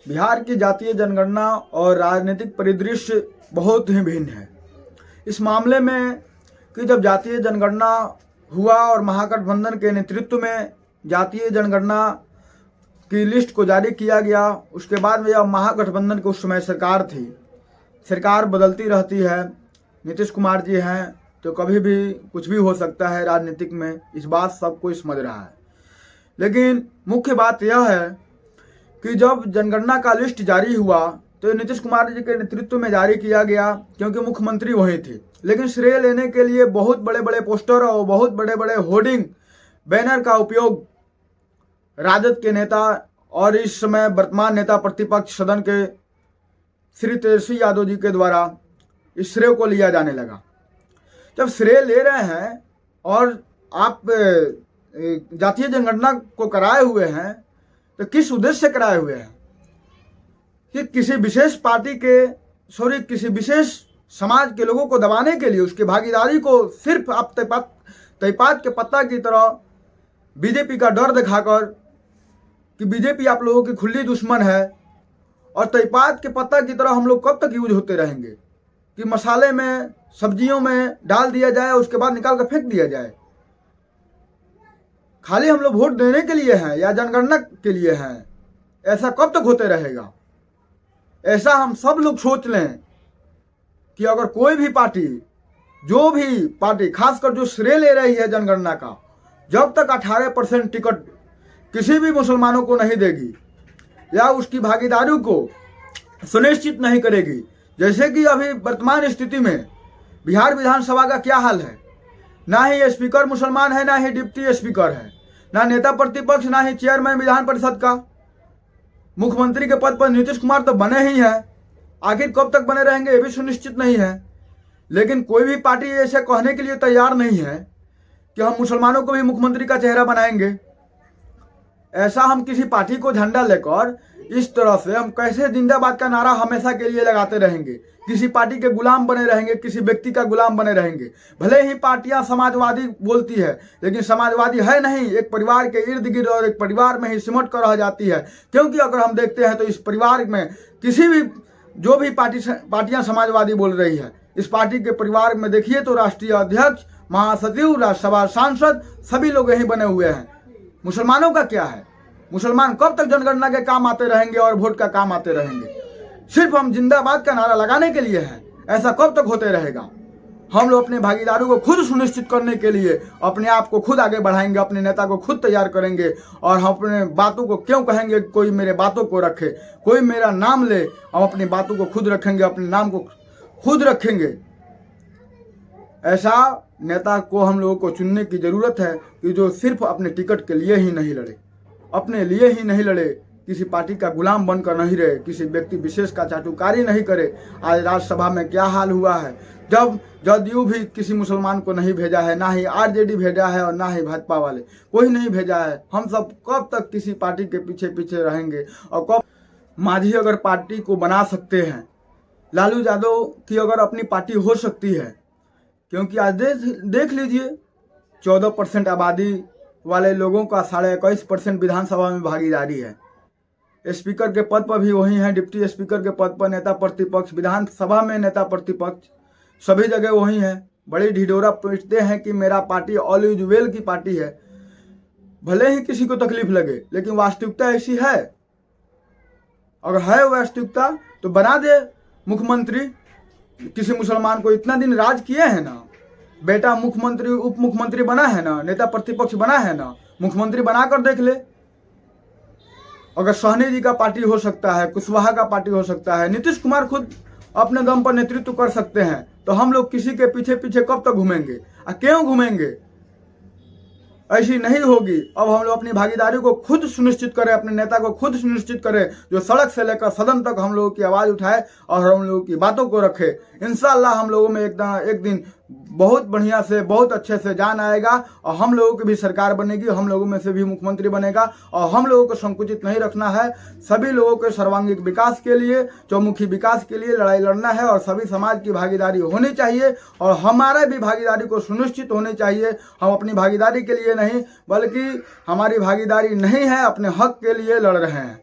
बिहार की जातीय जनगणना और राजनीतिक परिदृश्य बहुत ही भिन्न है। इस मामले में कि जब जातीय जनगणना हुआ और महागठबंधन के नेतृत्व में जातीय जनगणना की लिस्ट को जारी किया गया, उसके बाद में यह महागठबंधन की उस समय सरकार थी। सरकार बदलती रहती है, नीतीश कुमार जी हैं तो कभी भी कुछ भी हो सकता है राजनीतिक में, इस बात सब कोई समझ रहा है। लेकिन मुख्य बात यह है कि जब जनगणना का लिस्ट जारी हुआ तो नीतीश कुमार जी के नेतृत्व में जारी किया गया, क्योंकि मुख्यमंत्री वही थे। लेकिन श्रेय लेने के लिए बहुत बड़े बड़े पोस्टर और बहुत बड़े बड़े होर्डिंग बैनर का उपयोग राजद के नेता और इस समय वर्तमान नेता प्रतिपक्ष सदन के श्री तेजस्वी यादव जी के द्वारा इस श्रेय को लिया जाने लगा। जब श्रेय ले रहे हैं और आप जातीय जनगणना को कराए हुए हैं तो किस उद्देश्य से कराए हुए हैं? कि किसी विशेष पार्टी के किसी विशेष समाज के लोगों को दबाने के लिए, उसकी भागीदारी को सिर्फ आप तेजपात के पत्ता की तरह बीजेपी का डर दिखाकर कि बीजेपी आप लोगों की खुली दुश्मन है और तेजपात के पत्ता की तरह हम लोग कब तक यूज होते रहेंगे कि मसाले में सब्जियों में डाल दिया जाए उसके बाद निकाल कर फेंक दिया जाए। खाली हम लोग वोट देने के लिए हैं या जनगणना के लिए हैं? ऐसा कब तक होते रहेगा? ऐसा हम सब लोग सोच लें कि अगर कोई भी पार्टी, जो भी पार्टी, खासकर जो श्रेय ले रही है जनगणना का, जब तक 18% टिकट किसी भी मुसलमानों को नहीं देगी या उसकी भागीदारी को सुनिश्चित नहीं करेगी, जैसे कि अभी वर्तमान स्थिति में बिहार विधानसभा का क्या हाल है, ना ही स्पीकर मुसलमान है, ना ही डिप्टी स्पीकर है, ना नेता प्रतिपक्ष, ना ही चेयरमैन विधान परिषद का। मुख्यमंत्री के पद पर नीतीश कुमार तो बने ही हैं, आखिर कब तक बने रहेंगे ये भी सुनिश्चित नहीं है। लेकिन कोई भी पार्टी ऐसे कहने के लिए तैयार नहीं है कि हम मुसलमानों को भी मुख्यमंत्री का चेहरा बनाएंगे। ऐसा हम किसी पार्टी को झंडा लेकर इस तरह से हम कैसे जिंदाबाद का नारा हमेशा के लिए लगाते रहेंगे? किसी पार्टी के गुलाम बने रहेंगे, किसी व्यक्ति का गुलाम बने रहेंगे। भले ही पार्टियां समाजवादी बोलती है, लेकिन समाजवादी है नहीं, एक परिवार के इर्द गिर्द और एक परिवार में ही सिमट कर रह जाती है। क्योंकि अगर हम देखते हैं तो इस परिवार में किसी भी जो भी पार्टियां समाजवादी बोल रही है, इस पार्टी के परिवार में देखिए तो राष्ट्रीय अध्यक्ष, महासचिव, राज्यसभा सांसद सभी लोग यही बने हुए हैं। मुसलमानों का क्या है? मुसलमान कब तक जनगणना के काम आते रहेंगे और वोट का काम आते रहेंगे? सिर्फ हम जिंदाबाद का नारा लगाने के लिए हैं, ऐसा कब तक होते रहेगा? हम लोग अपनी भागीदारी को खुद सुनिश्चित करने के लिए अपने आप को खुद आगे बढ़ाएंगे, अपने नेता को खुद तैयार करेंगे और हम अपने बातों को क्यों कहेंगे कोई मेरे बातों को रखे, कोई मेरा नाम ले? हम अपनी बातों को खुद रखेंगे, अपने नाम को खुद रखेंगे। ऐसा नेता को हम लोगों को चुनने की जरूरत है कि जो सिर्फ अपने टिकट के लिए ही नहीं लड़े, अपने लिए ही नहीं लड़े, किसी पार्टी का गुलाम बनकर नहीं रहे, किसी व्यक्ति विशेष का चाटुकारी नहीं करे। आज राज्यसभा में क्या हाल हुआ है, जब जदयू भी किसी मुसलमान को नहीं भेजा है, ना ही आरजेडी भेजा है और ना ही भाजपा वाले, कोई नहीं भेजा है। हम सब कब तक किसी पार्टी के पीछे पीछे रहेंगे? और कब मांझी अगर पार्टी को बना सकते हैं, लालू यादव की अगर अपनी पार्टी हो सकती है, क्योंकि आज देख लीजिए 14% आबादी वाले लोगों का 21.5% विधानसभा में भागीदारी है। स्पीकर के पद पर भी वही है, डिप्टी स्पीकर के पद पर नेता प्रतिपक्ष, विधानसभा में नेता प्रतिपक्ष, सभी जगह वही है। बड़ी ढिढोरा पीटते हैं कि मेरा पार्टी ऑल इज वेल की पार्टी है। भले ही किसी को तकलीफ लगे, लेकिन वास्तविकता ऐसी है। अगर है वास्तविकता तो बना दे मुख्यमंत्री किसी मुसलमान को। इतना दिन राज किए हैं ना, बेटा मुख्यमंत्री उप मुख्यमंत्री बना है ना, नेता प्रतिपक्ष बना है ना, मुख्यमंत्री बनाकर देख ले। अगर सहनी जी का पार्टी हो सकता है, कुशवाहा का पार्टी हो सकता है, नीतीश कुमार खुद अपने दम पर नेतृत्व कर सकते हैं, तो हम लोग किसी के पीछे पीछे कब तक घूमेंगे? क्यों घूमेंगे? ऐसी नहीं होगी। अब हम लोग अपनी भागीदारी को खुद सुनिश्चित करें, अपने नेता को खुद सुनिश्चित करें, जो सड़क से लेकर सदन तक हम लोगों की आवाज़ उठाए और हम लोगों की बातों को रखे। इंशाअल्लाह हम लोगों में एक दिन बहुत बढ़िया से, बहुत अच्छे से जान आएगा और हम लोगों की भी सरकार बनेगी, हम लोगों में से भी मुख्यमंत्री बनेगा। और हम लोगों को संकुचित नहीं रखना है, सभी लोगों के सर्वांगीण विकास के लिए, चौमुखी विकास के लिए लड़ाई लड़ना है और सभी समाज की भागीदारी होनी चाहिए और हमारे भी भागीदारी को सुनिश्चित होनी चाहिए। हम अपनी भागीदारी के लिए नहीं, बल्कि हमारी भागीदारी नहीं है, अपने हक के लिए लड़ रहे हैं।